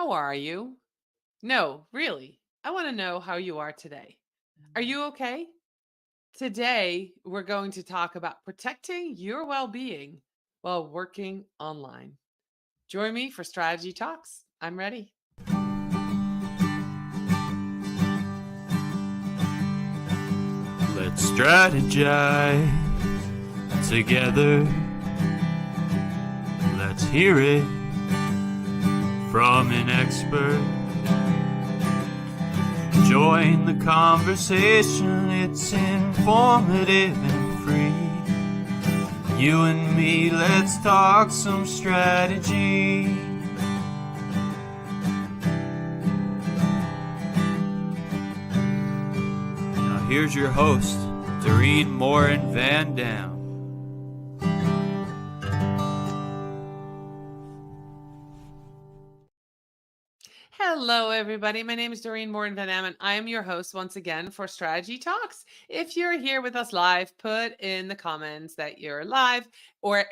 How are you? No, really. I want to know how you are today. Are you okay? Today, we're going to talk about protecting your well being while working online. Join me for Strategy Talks. I'm ready. Let's strategize together. Let's hear it from an expert. Join the conversation, it's informative and free. You and me, let's talk some strategy. Now here's your host, Doreen Morin-van. Hello, everybody. My name is Doreen Morin-van, and I am your host once again for Strategy Talks. If you're here with us live, put in the comments that you're live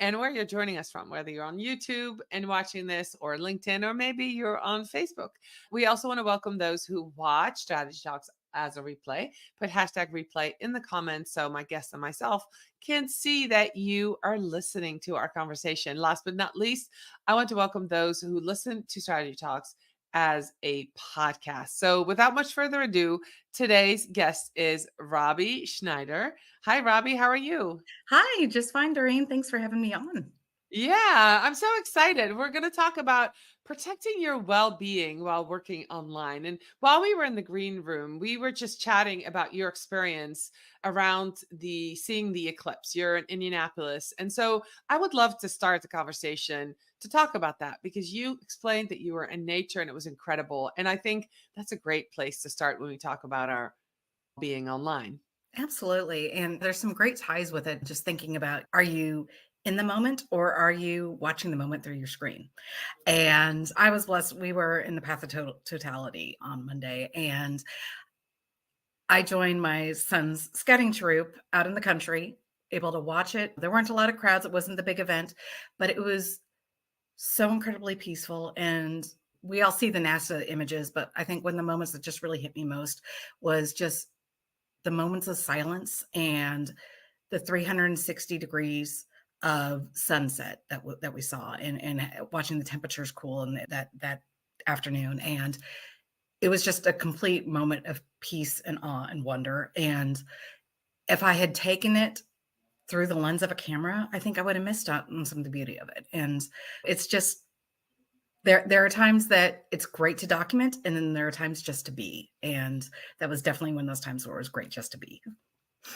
and where you're joining us from, whether you're on YouTube and watching this or LinkedIn, or maybe you're on Facebook. We also want to welcome those who watch Strategy Talks as a replay. Put hashtag replay in the comments so my guests and myself can see that you are listening to our conversation. Last but not least, I want to welcome those who listen to Strategy Talks as a podcast. So without much further ado, today's guest is Robbie Schneider. Hi, Robbie. How are you? Hi, just fine, Doreen. Thanks for having me on. Yeah, I'm so excited. We're going to talk about protecting your well-being while working online. And while we were in the green room, we were just chatting about your experience around seeing the eclipse. You're in Indianapolis. And so I would love to start the conversation to talk about that because you explained that you were in nature and it was incredible. And I think that's a great place to start when we talk about our being online. Absolutely. And there's some great ties with it. Just thinking about, are you in the moment or are you watching the moment through your screen? And I was blessed. We were in the path of totality on Monday, and I joined my son's scouting troop out in the country, able to watch it. There weren't a lot of crowds. It wasn't the big event, but it was so incredibly peaceful. And we all see the NASA images, but I think one of the moments that just really hit me most was just the moments of silence and the 360 degrees of sunset that we saw, and watching the temperatures cool and that afternoon. And it was just a complete moment of peace and awe and wonder. And if I had taken it through the lens of a camera, I think I would have missed out on some of the beauty of it. And it's just there are times that it's great to document, and then there are times just to be. And that was definitely one of those times where it was great just to be.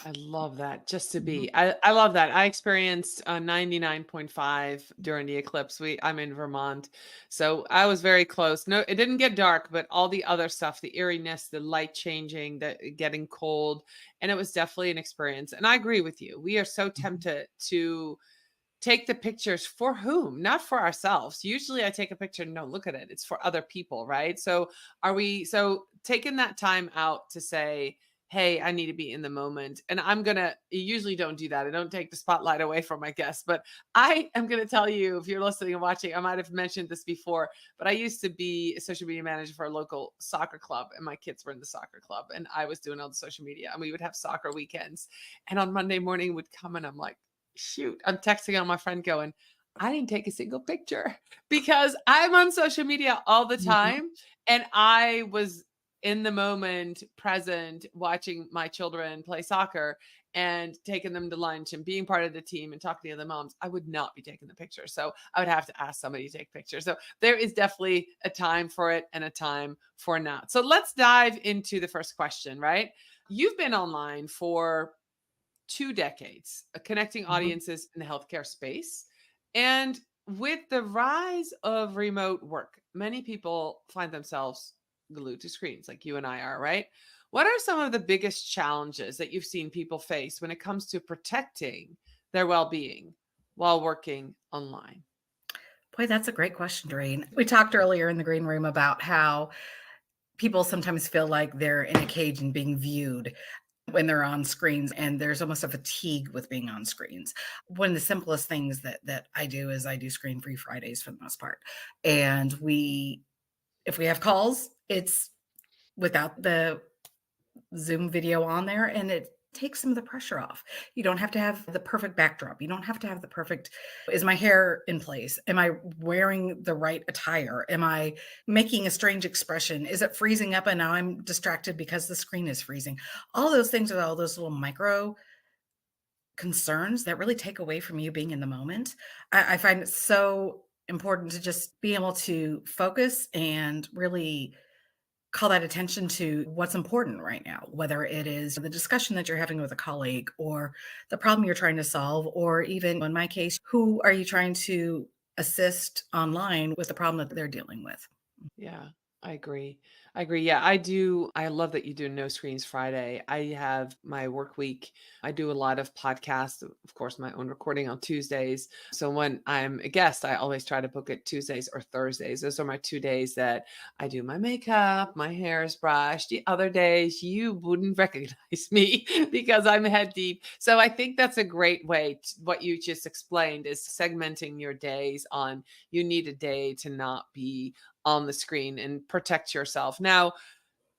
I love that. Just to Mhm. be. I love that. I experienced 99.5 during the eclipse. I'm in Vermont. So I was very close. No, it didn't get dark, but all the other stuff, the eeriness, the light changing, the getting cold, and it was definitely an experience. And I agree with you. We are so Mhm. tempted to take the pictures for whom? Not for ourselves. Usually I take a picture, no, look at it. It's for other people, right? So taking that time out to say, hey, I need to be in the moment. And you usually don't do that. I don't take the spotlight away from my guests, but I am going to tell you, if you're listening and watching, I might have mentioned this before, but I used to be a social media manager for a local soccer club, and my kids were in the soccer club, and I was doing all the social media, and we would have soccer weekends. And on Monday morning would come, and I'm like, shoot, I'm texting on my friend going, I didn't take a single picture because I'm on social media all the Mhm. time. And I was in the moment, present, watching my children play soccer and taking them to lunch and being part of the team and talking to the other moms. I would not be taking the picture. So I would have to ask somebody to take pictures. So there is definitely a time for it and a time for not. So let's dive into the first question, right? You've been online for 2 decades, connecting Mhm. audiences in the healthcare space. And with the rise of remote work, many people find themselves glued to screens like you and I are, right? What are some of the biggest challenges that you've seen people face when it comes to protecting their well being while working online? Boy, that's a great question, Doreen. We talked earlier in the green room about how people sometimes feel like they're in a cage and being viewed when they're on screens, and there's almost a fatigue with being on screens. One of the simplest things that I do is I do screen free Fridays for the most part. And we If we have calls, it's without the Zoom video on there, and it takes some of the pressure off. You don't have to have the perfect backdrop. You don't have to have the perfect, is my hair in place? Am I wearing the right attire? Am I making a strange expression? Is it freezing up and now I'm distracted because the screen is freezing? All those things are all those little micro concerns that really take away from you being in the moment. I find it so important to just be able to focus and really call that attention to what's important right now, whether it is the discussion that you're having with a colleague or the problem you're trying to solve, or even in my case, who are you trying to assist online with the problem that they're dealing with? Yeah, I agree. I agree. Yeah, I do. I love that you do No Screens Friday. I have my work week. I do a lot of podcasts, of course, my own recording on Tuesdays. So when I'm a guest, I always try to book it Tuesdays or Thursdays. Those are my 2 days that I do my makeup, my hair is brushed. The other days, you wouldn't recognize me because I'm head deep. So I think that's a great way. What you just explained is segmenting your days on you need a day to not be on the screen and protect yourself. Now,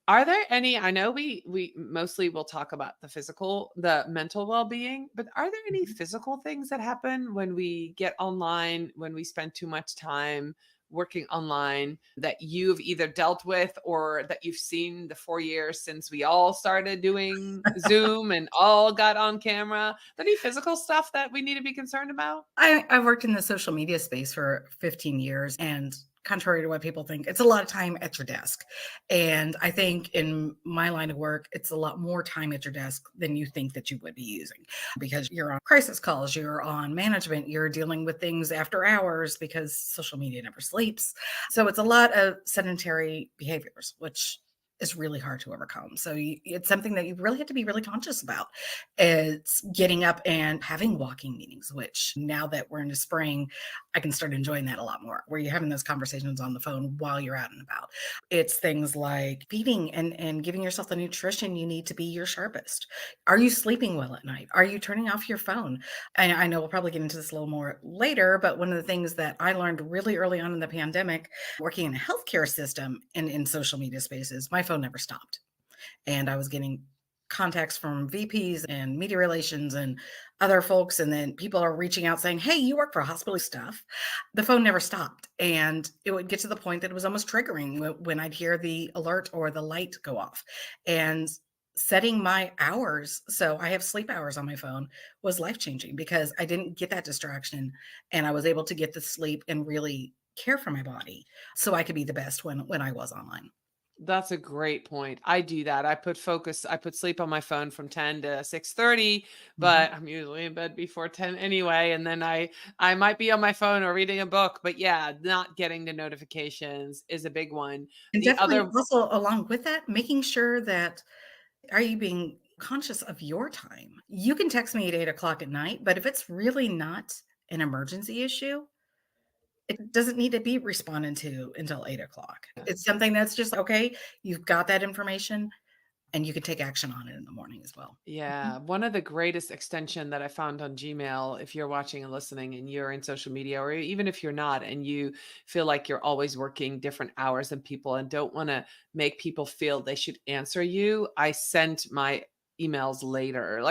are there any I know we mostly will talk about the mental well-being, but are there any Mhm. physical things that happen when we get online, when we spend too much time working online that you've either dealt with or that you've seen the 4 years since we all started doing Zoom and all got on camera? Any physical stuff that we need to be concerned about? I've worked in the social media space for 15 years, and contrary to what people think, it's a lot of time at your desk. And I think in my line of work, it's a lot more time at your desk than you think that you would be using, because you're on crisis calls, you're on management, you're dealing with things after hours because social media never sleeps. So it's a lot of sedentary behaviors, which is really hard to overcome. So it's something that you really have to be really conscious about. It's getting up and having walking meetings, which now that we're into spring, I can start enjoying that a lot more, where you're having those conversations on the phone while you're out and about. It's things like feeding and giving yourself the nutrition you need to be your sharpest. Are you sleeping well at night? Are you turning off your phone? And I know we'll probably get into this a little more later, but one of the things that I learned really early on in the pandemic, working in a healthcare system and in social media spaces, my phone never stopped. And I was getting contacts from VPs and media relations and other folks. And then people are reaching out saying, "Hey, you work for hospital stuff." The phone never stopped. And it would get to the point that it was almost triggering when I'd hear the alert or the light go off. And setting my hours, so I have sleep hours on my phone, was life changing because I didn't get that distraction, and I was able to get the sleep and really care for my body so I could be the best when I was online. That's a great point. I do that. I put sleep on my phone from 10 to 6:30, Mhm. but I'm usually in bed before 10 anyway. And then I might be on my phone or reading a book. But yeah, not getting the notifications is a big one. And The definitely other also along with that, making sure that are you being conscious of your time? You can text me at 8 o'clock at night, but if it's really not an emergency issue, it doesn't need to be responded to until 8 o'clock. It's something that's just okay, you've got that information and you can take action on it in the morning as well. Mhm. Yeah, one of the greatest extension that I found on Gmail, if you're watching and listening and you're in social media, or even if you're not, and you feel like you're always working different hours than people and don't want to make people feel they should answer you, I sent my emails later.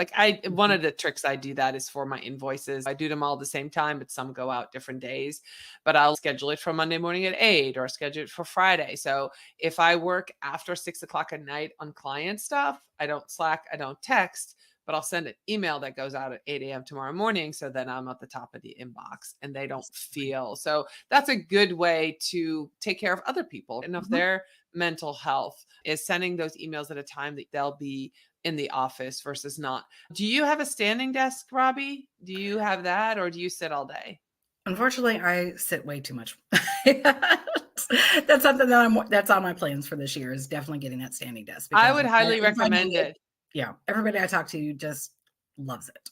One Mhm. of the tricks I do that is for my invoices. I do them all at the same time, but some go out different days. But I'll schedule it for Monday morning at 8 or schedule it for Friday. So if I work after 6 o'clock at night on client stuff, I don't Slack, I don't text, but I'll send an email that goes out at 8 a.m. tomorrow morning. So then I'm at the top of the inbox and they don't Absolutely. feel. So that's a good way to take care of other people and of Mhm. their mental health is sending those emails at a time that they'll be in the office versus not. Do you have a standing desk, Robbie? Do you have that or do you sit all day? Unfortunately, I sit way too much. That's something that's on my plans for this year, is definitely getting that standing desk I because would I'm highly finding recommend it, it. yeah, everybody I talk to just loves it.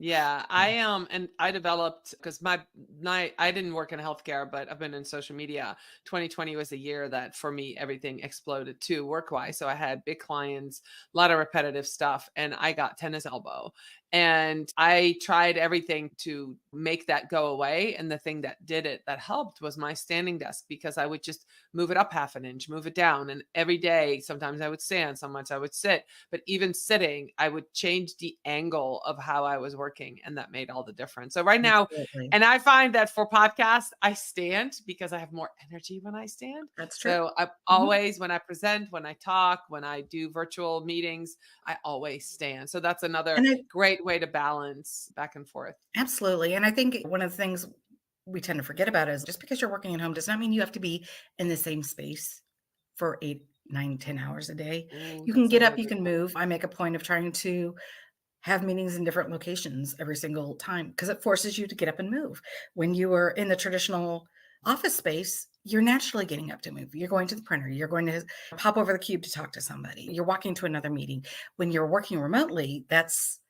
Yeah, and I developed because I didn't work in healthcare, but I've been in social media. 2020 was the year that for me everything exploded too work-wise. So I had big clients, a lot of repetitive stuff, and I got tennis elbow. And I tried everything to make that go away. And the thing that did it that helped was my standing desk because I would just move it up half an inch, move it down. And every day, sometimes I would stand, sometimes I would sit. But even sitting, I would change the angle of how I was working, and that made all the difference. So right now, Absolutely. and I find that for podcasts, I stand because I have more energy when I stand. That's true. So I Mhm. always, when I present, when I talk, when I do virtual meetings, I always stand. So that's another And I great way to balance back and forth. absolutely. And I think one of the things we tend to forget about is just because you're working at home does not mean you have to be in the same space for 8, 9, 10 hours a day. Ooh, You can that's get up, another you good can one. move. I make a point of trying to have meetings in different locations every single time because it forces you to get up and move. When you are in the traditional office space, you're naturally getting up to move. You're going to the printer, you're going to pop over the cube to talk to somebody, you're walking to another meeting. When you're working remotely, that's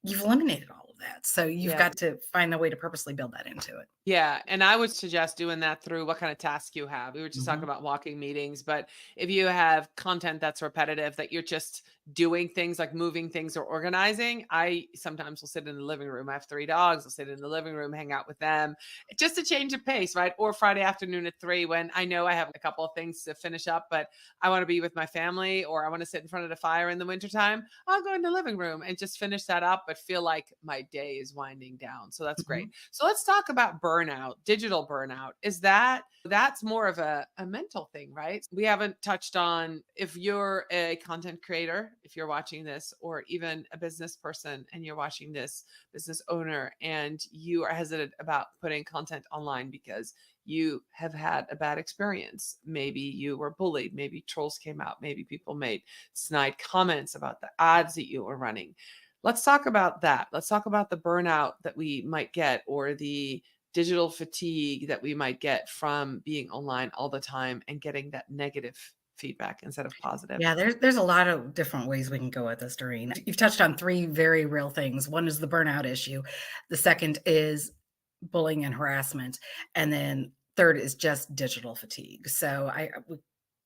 you've eliminated all of that. So you've Yeah. got to find a way to purposely build that into it. Yeah, and I would suggest doing that through what kind of task you have. We were just talking Mhm. about walking meetings, but if you have content that's repetitive, that you're just doing things like moving things or organizing, I sometimes will sit in the living room. I have 3 dogs. I'll sit in the living room, hang out with them, just to change the pace, right? Or Friday afternoon at 3 when I know I have a couple of things to finish up, but I want to be with my family or I want to sit in front of the fire in the wintertime. I'll go in the living room and just finish that up, but feel like my day is winding down. So that's great. Mhm. So let's talk about burnout, digital burnout. That's more of a mental thing, right? We haven't touched on if you're a content creator, if you're watching this, or even a business person and you're watching this, business owner, and you are hesitant about putting content online because you have had a bad experience. Maybe you were bullied, maybe trolls came out, maybe people made snide comments about the ads that you were running. Let's talk about that. Let's talk about the burnout that we might get or the digital fatigue that we might get from being online all the time and getting that negative feedback instead of positive. Yeah, there's a lot of different ways we can go with this, Doreen. You've touched on 3 very real things. One is the burnout issue. The second is bullying and harassment. And then third is just digital fatigue. So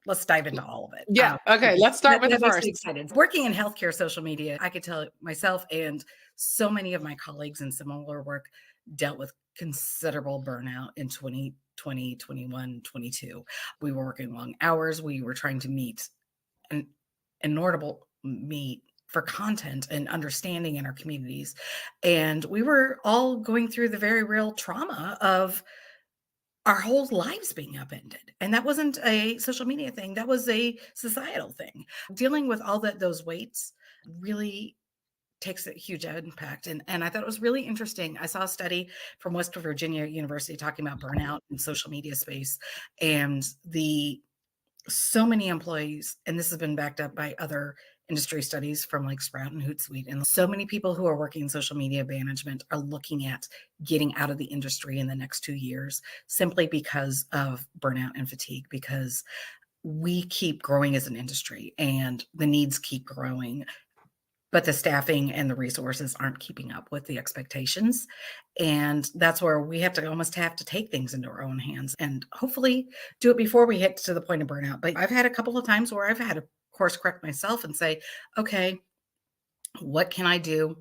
let's dive into all of it. Yeah. Okay. Because Let's start with the that makes me first. excited. Working in healthcare social media, I could tell myself and so many of my colleagues in similar work dealt with considerable burnout in 2020, 21, 22. We were working long hours. We were trying to meet an inordinable meet for content and understanding in our communities. And we were all going through the very real trauma of our whole lives being upended. And that wasn't a social media thing, that was a societal thing. Dealing with all those weights really takes a huge impact. And I thought it was really interesting. I saw a study from West Virginia University talking about burnout in social media space and the so many employees, and this has been backed up by other industry studies from like Sprout and Hootsuite, and so many people who are working in social media management are looking at getting out of the industry in the next 2 years simply because of burnout and fatigue, because we keep growing as an industry and the needs keep growing, but the staffing and the resources aren't keeping up with the expectations. And that's where we almost have to take things into our own hands and hopefully do it before we hit to the point of burnout. But I've had a couple of times where I've had to course correct myself and say, okay, what can I do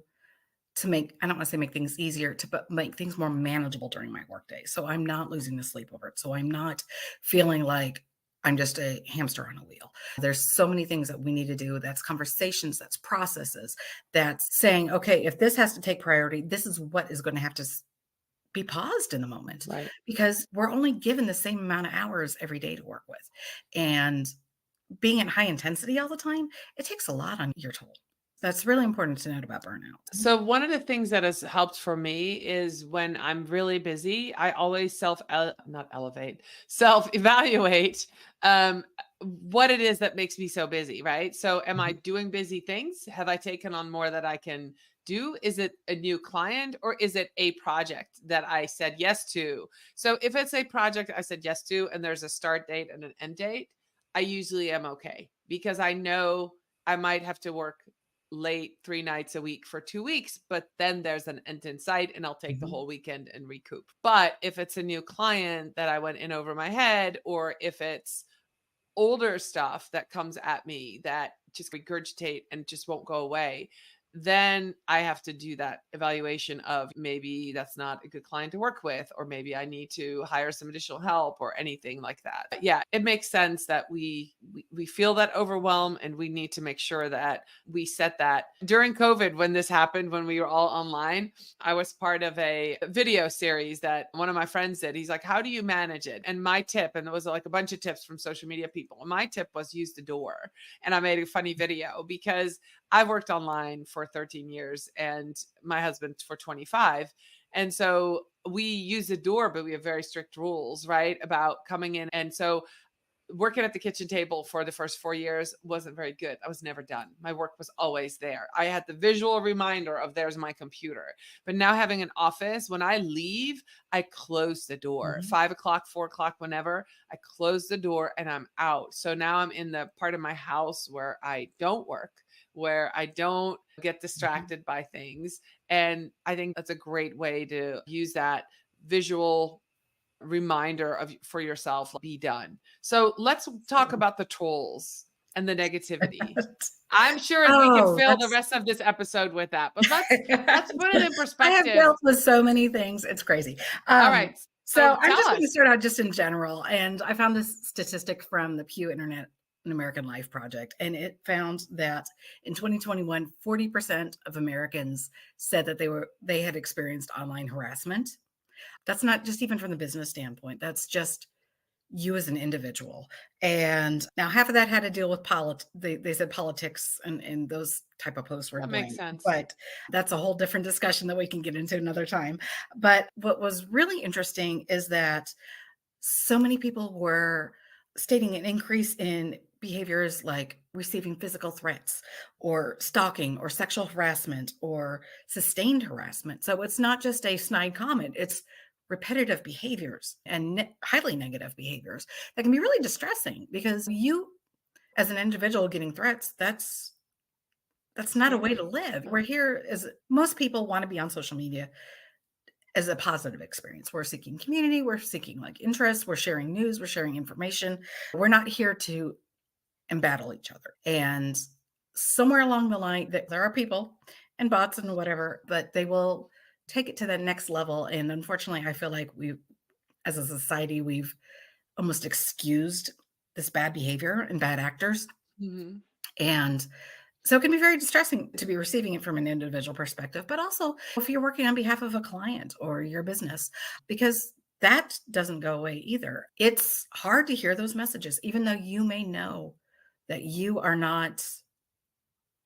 to make, I don't want to say make things easier, but make things more manageable during my workday. So I'm not losing the sleep over it. So I'm not feeling like I'm just a hamster on a wheel. There's so many things that we need to do. That's conversations, that's processes, that's saying, okay, if this has to take priority, this is what is going to have to be paused in the moment Right. because we're only given the same amount of hours every day to work with. And being at high intensity all the time, it takes a lot on your toll. That's really important to note about burnout. So one of the things that has helped for me is when I'm really busy, I always not elevate, self evaluate what it is that makes me so busy, right? So am I Mhm. doing busy things? Have I taken on more that I can do? Is it a new client or is it a project that I said yes to? So if it's a project I said yes to and there's a start date and an end date, I usually am okay because I know I might have to work late 3 nights a week for 2 weeks, but then there's an end in sight and I'll take the Mhm. whole weekend and recoup. But if it's a new client that I went in over my head, or if it's older stuff that comes at me that just regurgitate and just won't go away, then I have to do that evaluation of maybe that's not a good client to work with, or maybe I need to hire some additional help or anything like that. But yeah, it makes sense that we feel that overwhelm, and we need to make sure that we set that. During COVID, when this happened, when we were all online, I was part of a video series that one of my friends did. He's like, "How do you manage it?" And my tip, and it was like a bunch of tips from social media people. And my tip was use the door. And I made a funny video because I've worked online for 13 years and my husband for 25. And so we use the door, but we have very strict rules, right? About coming in. And so working at the kitchen table for the first 4 years wasn't very good. I was never done. My work was always there. I had the visual reminder of there's my computer. But now having an office, when I leave, I close the door. Mhm. 5 o'clock, 4 o'clock, whenever I close the door and I'm out. So now I'm in the part of my house where I don't work, where I don't get Mhm. distracted by things. And I think that's a great way to use that visual reminder of for yourself, like, be done. So let's talk So about the trolls and the negativity. I'm sure we could Oh, fill the that's rest of this episode with that, but let's put it in I have perspective. dealt with so many things. It's crazy. All Um, right. So so I'm tell just going to us. start out just in general. And I found this statistic from the Pew Internet and American Life Project. And it found that in 2021, 40% of Americans said that they had experienced online harassment. That's not just even from the business standpoint. That's just you as an individual. And now half of that had to deal with they said politics, and those type of posts were to That makes blame. sense. But that's a whole different discussion that we can get into another time. But what was really interesting is that so many people were stating an increase in behaviors like receiving physical threats or stalking or sexual harassment or sustained harassment. So it's not just a snide comment, it's repetitive behaviors and highly negative behaviors that can be really distressing, because you as an individual getting threats, that's not a way to Scary. live. We're here as most people want to be on social media as a positive experience. We're seeking community, we're seeking like interests, we're sharing news, we're sharing information. We're not here to embattle each other. And somewhere along the line, there are people and bots and whatever, but they will take it to the next level. And unfortunately, I feel like as a society, we've almost excused this bad behavior and bad actors. Mhm. And so it can be very distressing to be receiving it from an individual perspective, but also if you're working on behalf of a client or your business, because that doesn't go away either. It's hard to hear those messages, even though you may know that you are not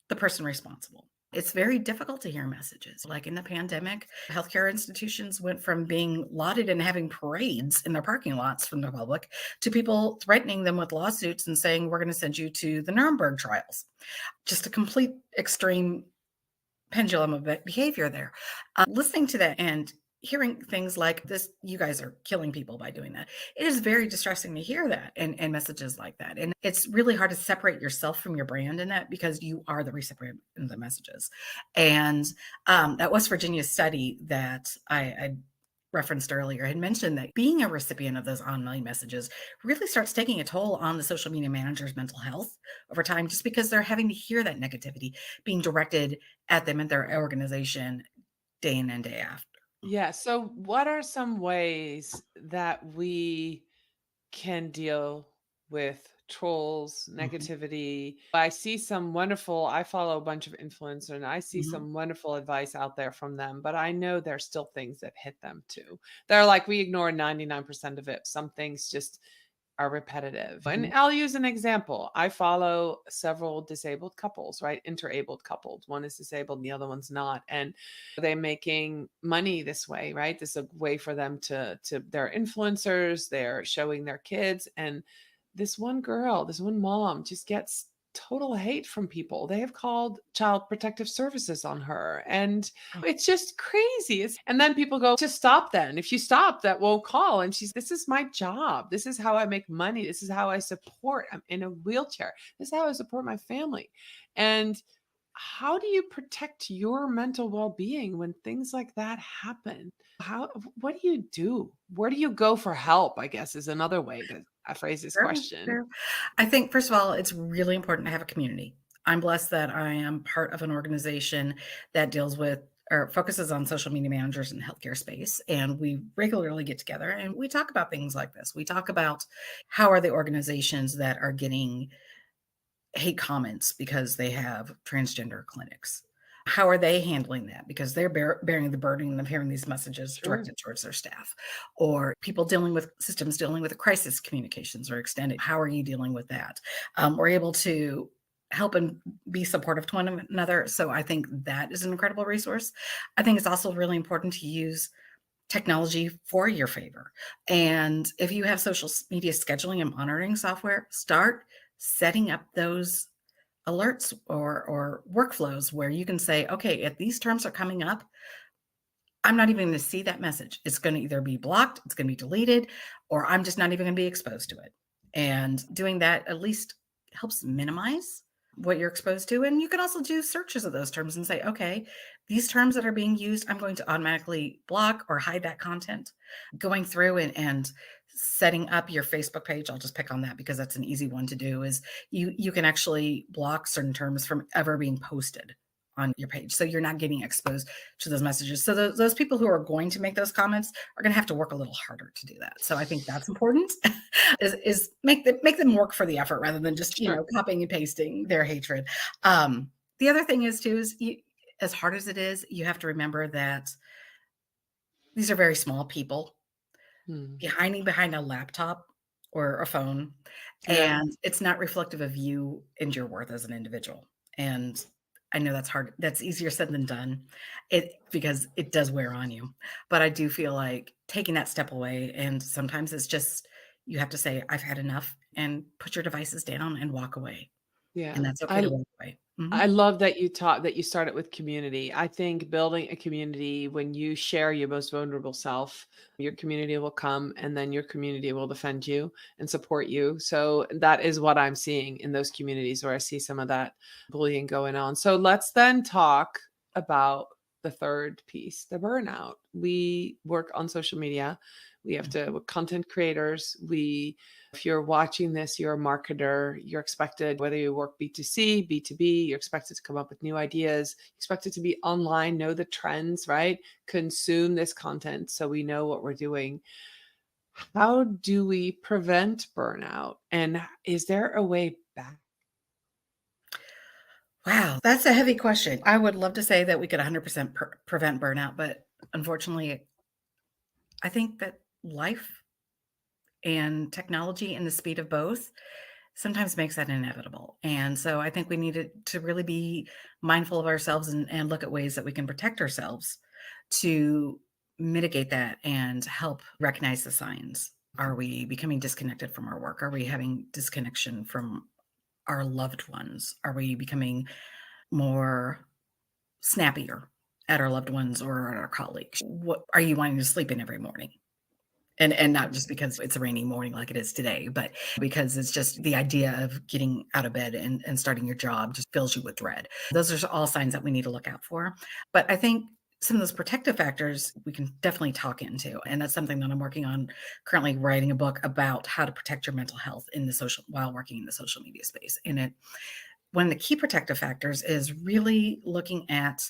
the person responsible. It's very difficult to hear messages. Like in the pandemic, healthcare institutions went from being lauded and having parades in their parking lots from the public to people threatening them with lawsuits and saying, we're going to send you to the Nuremberg trials. Just a complete extreme pendulum of behavior there. Listening to that and hearing things like this, you guys are killing people by doing that. It is very distressing to hear that, and messages like that. And it's really hard to separate yourself from your brand in that, because you are the recipient of the messages. And that West Virginia study that I referenced earlier had mentioned that being a recipient of those online messages really starts taking a toll on the social media manager's mental health over time, just because they're having to hear that negativity being directed at them and their organization day in and day after. Yeah. So what are some ways that we can deal with trolls, Mhm, negativity? I follow a bunch of influencers and I see mhm, some wonderful advice out there from them, but I know there's still things that hit them too. They're like, we ignore 99% of it. Some things just are repetitive. And mhm. I'll use an example. I follow several disabled couples, right? Interabled couples. One is disabled and the other one's not. And they're making money this way, right? This is a way for them to they're influencers, they're showing their kids. And this one girl, this one mom just gets total hate from people. They have called child protective services on her. And Oh, it's just crazy. And then people go, just stop then. If you stop, that won't call. And this is my job. This is how I make money. This is how I support. I'm in a wheelchair. This is how I support my family. And how do you protect your mental well-being when things like that happen? What do you do? Where do you go for help, I guess, is another way to phrase this Sure, question. sure. I think, first of all, it's really important to have a community. I'm blessed that I am part of an organization that deals with or focuses on social media managers in the healthcare space. And we regularly get together and we talk about things like this. We talk about how are the organizations that are getting hate comments because they have transgender clinics. How are they handling that? Because they're bearing the burden of hearing these messages Sure. directed towards their staff, or people dealing with systems dealing with crisis communications or extended. How are you dealing with that? We're able to help and be supportive to one another. So I think that is an incredible resource. I think it's also really important to use technology for your favor. And if you have social media scheduling and monitoring software, start setting up those alerts or workflows where you can say, okay, if these terms are coming up, I'm not even going to see that message. It's going to either be blocked, it's going to be deleted, or I'm just not even going to be exposed to it. And doing that at least helps minimize what you're exposed to. And you can also do searches of those terms and say, okay, these terms that are being used, I'm going to automatically block or hide that content. Going through and setting up your Facebook page, I'll just pick on that because that's an easy one to do, is you can actually block certain terms from ever being posted on your page. So you're not getting exposed to those messages. So those people who are going to make those comments are going to have to work a little harder to do that. So I think that's important is make them work for the effort rather than just, Sure. copying and pasting their hatred. The other thing is too, is as hard as it is, you have to remember that these are very small people Hmm. hiding behind a laptop or a phone, Yeah. and it's not reflective of you and your worth as an individual. And I know that's hard. That's easier said than done. Because it does wear on you. But I do feel like taking that step away, and sometimes it's just you have to say, I've had enough, and put your devices down and walk away. And Yeah. that's okay to walk away. I Mhm. love that you started with community. I think building a community, when you share your most vulnerable self, your community will come and then your community will defend you and support you. So that is what I'm seeing in those communities where I see some of that bullying going on. So let's then talk about the third piece, the burnout. We work on social media. We have to, we're content creators. If you're watching this, you're a marketer, you're expected, whether you work B2C, B2B, you're expected to come up with new ideas, expected to be online, know the trends, right? Consume this content so we know what we're doing. How do we prevent burnout? And is there a way back? Wow, that's a heavy question. I would love to say that we could 100% prevent burnout, but unfortunately, I think that life and technology and the speed of both sometimes makes that inevitable. And so I think we need to really be mindful of ourselves and look at ways that we can protect ourselves to mitigate that and help recognize the signs. Are we becoming disconnected from our work? Are we having disconnection from our loved ones? Are we becoming more snappier at our loved ones or at our colleagues? What are you wanting to sleep in every morning? And not just because it's a rainy morning like it is today, but because it's just the idea of getting out of bed and starting your job just fills you with dread. Those are all signs that we need to look out for. But I think some of those protective factors we can definitely talk into. And that's something that I'm working on currently, writing a book about how to protect your mental health in the social while working in the social media space. And one of the key protective factors is really looking at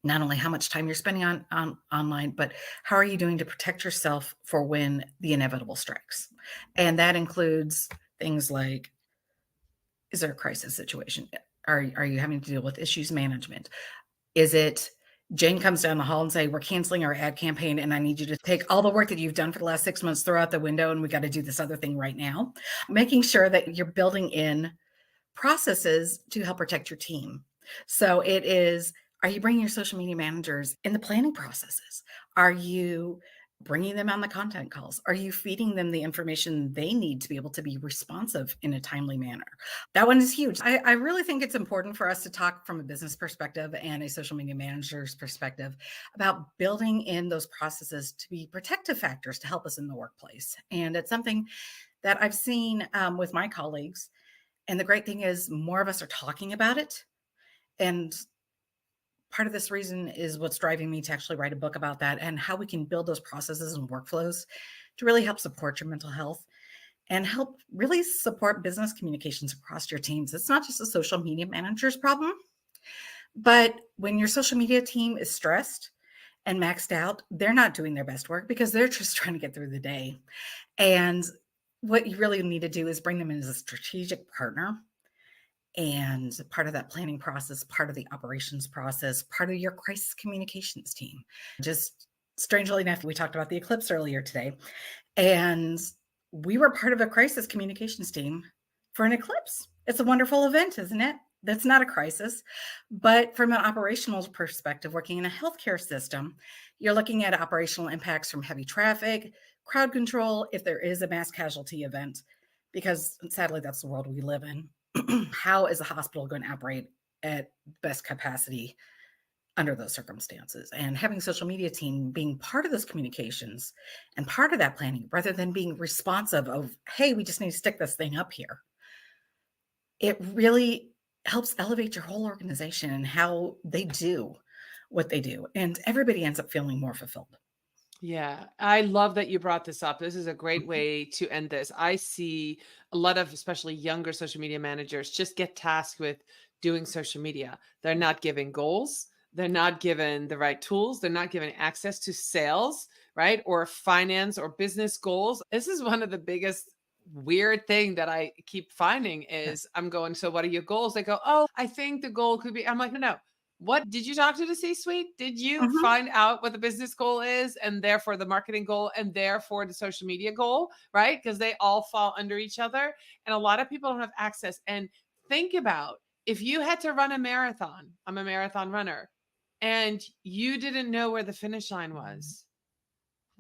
not only how much time you're spending on online, but how are you doing to protect yourself for when the inevitable strikes? And that includes things like, is there a crisis situation? Are you having to deal with issues management? Is it Jane comes down the hall and say, we're canceling our ad campaign and I need you to take all the work that you've done for the last 6 months, throw out the window, and we got to do this other thing right now. Making sure that you're building in processes to help protect your team. So it is, are you bringing your social media managers in the planning processes? Are you bringing them on the content calls? Are you feeding them the information they need to be able to be responsive in a timely manner? That one is huge. I really think it's important for us to talk from a business perspective and a social media manager's perspective about building in those processes to be protective factors to help us in the workplace. And it's something that I've seen with my colleagues, and the great thing is more of us are talking about it. And part of this reason is what's driving me to actually write a book about that and how we can build those processes and workflows to really help support your mental health and help really support business communications across your teams. It's not just a social media manager's problem, but when your social media team is stressed and maxed out, they're not doing their best work because they're just trying to get through the day. And what you really need to do is bring them in as a strategic partner and part of that planning process, part of the operations process, part of your crisis communications team. Just strangely enough, we talked about the eclipse earlier today, and we were part of a crisis communications team for an eclipse. It's a wonderful event, isn't it? That's not a crisis. But from an operational perspective, working in a healthcare system, you're looking at operational impacts from heavy traffic, crowd control, if there is a mass casualty event, because sadly, that's the world we live in. How is a hospital going to operate at best capacity under those circumstances? And having social media team being part of those communications and part of that planning, rather than being responsive of, hey, we just need to stick this thing up here. It really helps elevate your whole organization and how they do what they do. And everybody ends up feeling more fulfilled. Yeah, I love that you brought this up. This is a great way to end this. I see a lot of, especially younger social media managers, just get tasked with doing social media. They're not given goals. They're not given the right tools. They're not given access to sales, right? Or finance or business goals. This is one of the biggest weird thing that I keep finding is I'm going, so what are your goals? They go, oh, I think the goal could be, I'm like, no. What did you talk to the C-suite? Did you Mhm. find out what the business goal is and therefore the marketing goal and therefore the social media goal, right? Because they all fall under each other. And a lot of people don't have access. And think about if you had to run a marathon, I'm a marathon runner, and you didn't know where the finish line was.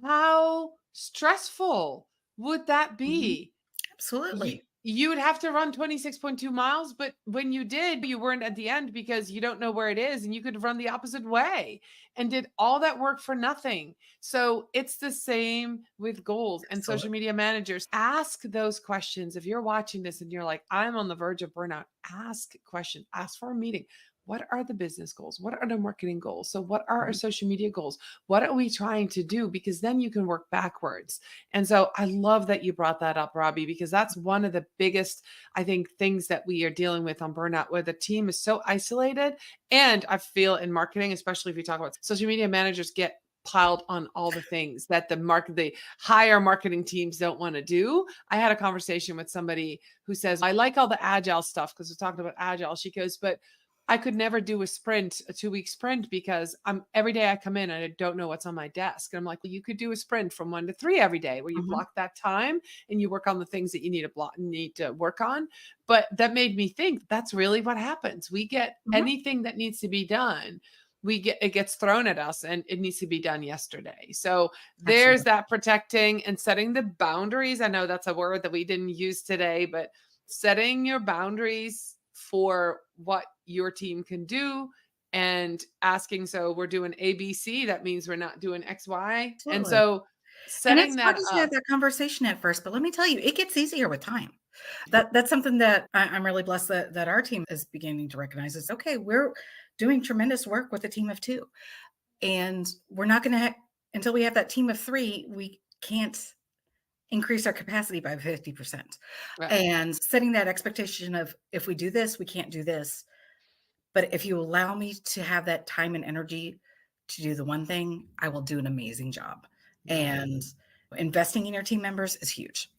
How stressful would that Mhm. be? You, Absolutely. you would have to run 26.2 miles, but when you did, you weren't at the end because you don't know where it is and you could run the opposite way and did all that work for nothing. So it's the same with goals and social Absolutely. media managers. Ask those questions. If you're watching this and you're like, I'm on the verge of burnout, ask questions, ask for a meeting. What are the business goals? What are the marketing goals? So, what are our Mhm. social media goals? What are we trying to do? Because then you can work backwards. And so I love that you brought that up, Robbie, because that's one of the biggest, I think, things that we are dealing with on burnout, where the team is so isolated. And I feel in marketing, especially if you talk about social media managers, get piled on all the things that the higher marketing teams don't want to do. I had a conversation with somebody who says, I like all the agile stuff because we're talking about agile. She goes, but I could never do a 2-week sprint because every day I come in and I don't know what's on my desk. And I'm like, well, you could do a sprint from 1 to 3 every day where you Mhm. block that time and you work on the things that you need to work on. But that made me think that's really what happens. We get Mhm. anything that needs to be done. It gets thrown at us and it needs to be done yesterday. So there's Absolutely. that protecting and setting the boundaries. I know that's a word that we didn't use today, but setting your boundaries for what your team can do and asking, so we're doing ABC, that means we're not doing XY. And Absolutely. so And setting it's hard that to have up. that conversation at first, but let me tell you, it gets easier with time. That's something that I'm really blessed that our team is beginning to recognize. Is okay. We're doing tremendous work with a team of 2, and we're not going to until we have that team of 3. We can't increase our capacity by 50%. Right. And setting that expectation of if we do this, we can't do this. But if you allow me to have that time and energy to do the one thing, I will do an amazing job. Right. And investing in your team members is huge.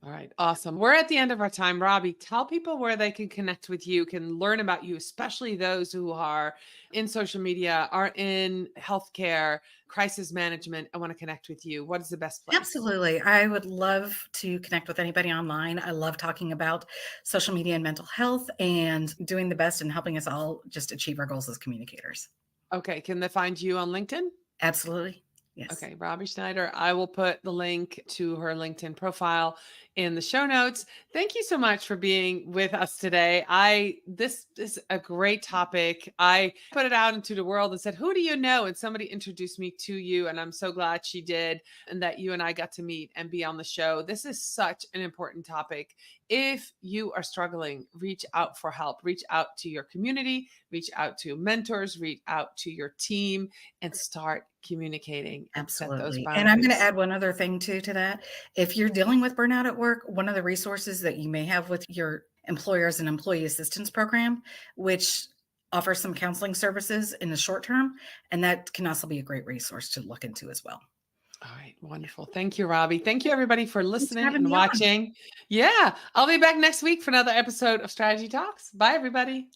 All right. Awesome. We're at the end of our time. Robbie, tell people where they can connect with you, can learn about you, especially those who are in social media, are in healthcare, crisis management. I want to connect with you. What is the best place? Absolutely. I would love to connect with anybody online. I love talking about social media and mental health and doing the best and helping us all just achieve our goals as communicators. Okay. Can they find you on LinkedIn? Absolutely. Yes. Okay, Robbie Schneider. I will put the link to her LinkedIn profile in the show notes. Thank you so much for being with us today. This is a great topic. I put it out into the world and said, "Who do you know?" And somebody introduced me to you, and I'm so glad she did, and that you and I got to meet and be on the show. This is such an important topic. If you are struggling, reach out for help. Reach out to your community, reach out to mentors, reach out to your team, and start communicating and set those Absolutely. And I'm going to boundaries. add one other thing too to that. If you're dealing with burnout at work, one of the resources that you may have with your employer is an employee assistance program, which offers some counseling services in the short term. And that can also be a great resource to look into as well. All right, wonderful. Thank you, Robbie. Thank you, everybody, for Thanks for listening having and me on. watching. Yeah, I'll be back next week for another episode of Strategy Talks. Bye, everybody.